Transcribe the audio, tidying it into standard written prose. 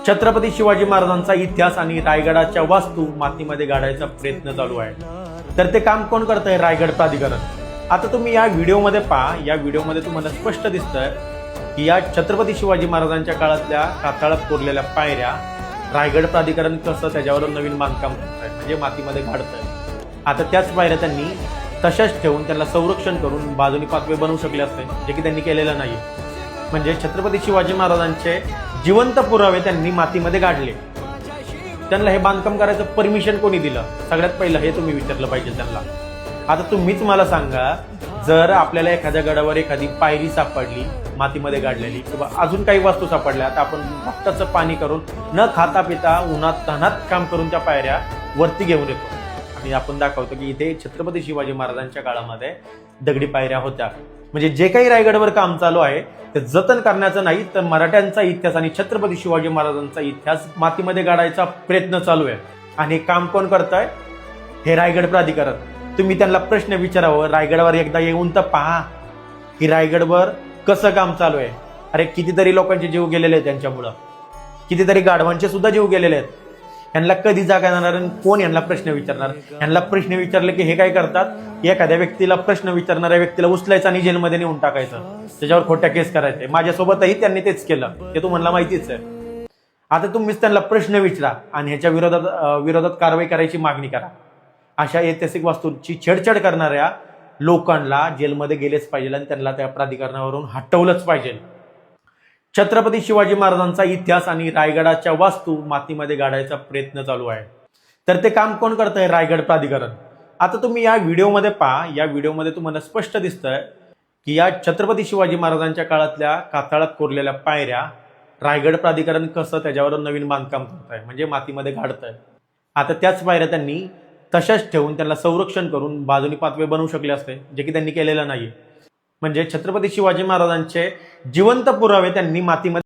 छत्रपती शिवाजी महाराजांचा इतिहास आणि रायगडाच्या वास्तू मातीमध्ये गाडायचा प्रयत्न चालू आहे. तर ते काम कोण करतंय? रायगड प्राधिकरण. आता तुम्ही या व्हिडिओमध्ये पहा. या व्हिडिओमध्ये तुम्हाला स्पष्ट दिसतंय की या छत्रपती शिवाजी महाराजांच्या काळातल्या कातळात कोरलेल्या पायऱ्या रायगड प्राधिकरण कसं त्याच्यावर नवीन बांधकाम करतंय, म्हणजे मातीमध्ये गाडतंय. आता त्याच पायऱ्या त्यांनी तशाच ठेवून त्याला संरक्षण करून बाजूनी पाचवे बनवू शकले असते, जे की त्यांनी केलेलं नाही. म्हणजे छत्रपती शिवाजी महाराजांचे जिवंत पुरावे त्यांनी मातीमध्ये गाडले. त्यांना हे बांधकाम करायचं परमिशन कोणी दिलं? सगळ्यात पहिलं हे तुम्ही विचारलं पाहिजे त्यांना. आता तुम्हीच मला सांगा, जर आपल्याला एखाद्या गडावर एखादी पायरी सापडली मातीमध्ये गाडलेली किंवा अजून काही वस्तू सापडल्या, तर आपण रक्ताचं पाणी करून न खाता पिता उन्हात तहानात काम करून त्या पायऱ्या वरती घेऊन येतो आणि आपण दाखवतो की इथे छत्रपती शिवाजी महाराजांच्या काळामध्ये दगडी पायऱ्या होत्या. म्हणजे जे काही रायगडवर काम चालू आहे ते जतन करण्याचं नाही, तर मराठ्यांचा इतिहास आणि छत्रपती शिवाजी महाराजांचा इतिहास मातीमध्ये गाडायचा प्रयत्न चालू आहे. आणि काम कोण करतंय? हे रायगड प्राधिकरण. तुम्ही त्यांना प्रश्न विचारावं, रायगडावर एकदा येऊन तर पहा की रायगडवर कसं काम चालू आहे. अरे कितीतरी लोकांचे जीव गेलेले आहेत त्यांच्यामुळं, कितीतरी गाढवांचे सुद्धा जीव गेलेले आहेत. यांना कधी जागा येणार आणि कोण यांना प्रश्न विचारणार? यांना प्रश्न विचारले की हे काय करतात, एखाद्या व्यक्तीला प्रश्न विचारणाऱ्या व्यक्तीला उचलायचं आणि जेलमध्ये नेऊन टाकायचं, त्याच्यावर खोट्या केस करायचे. माझ्यासोबतही त्यांनी तेच केलं, ते तुम्हाला माहितीच आहे. आता तुम्हीच त्यांना प्रश्न विचारा आणि ह्याच्या विरोधात कारवाई करायची मागणी करा. अशा ऐतिहासिक वास्तूंची छेडछाड करणाऱ्या लोकांना जेलमध्ये गेलेच पाहिजे आणि त्यांना त्या प्राधिकरणावरून हटवलंच पाहिजे. छत्रपती शिवाजी महाराजांचा इतिहास आणि रायगडाच्या वास्तू मातीमध्ये गाडायचा प्रयत्न चालू आहे. तर ते काम कोण करतंय? रायगड प्राधिकरण. आता तुम्ही या व्हिडिओमध्ये पहा. या व्हिडिओमध्ये तुम्हाला स्पष्ट दिसतंय की या छत्रपती शिवाजी महाराजांच्या काळातल्या कातळात कोरलेल्या पायऱ्या रायगड प्राधिकरण कसं त्याच्यावर नवीन बांधकाम करतंय, म्हणजे मातीमध्ये गाडतंय. आता त्याच पायऱ्या त्यांनी तशाच ठेवून त्याला संरक्षण करून बाजूनी पाचवे बनवू शकले असते, जे की त्यांनी केलेलं नाही. म्हणजे छत्रपती शिवाजी महाराजांचे जिवंत पुरावे त्यांनी मातीमध्ये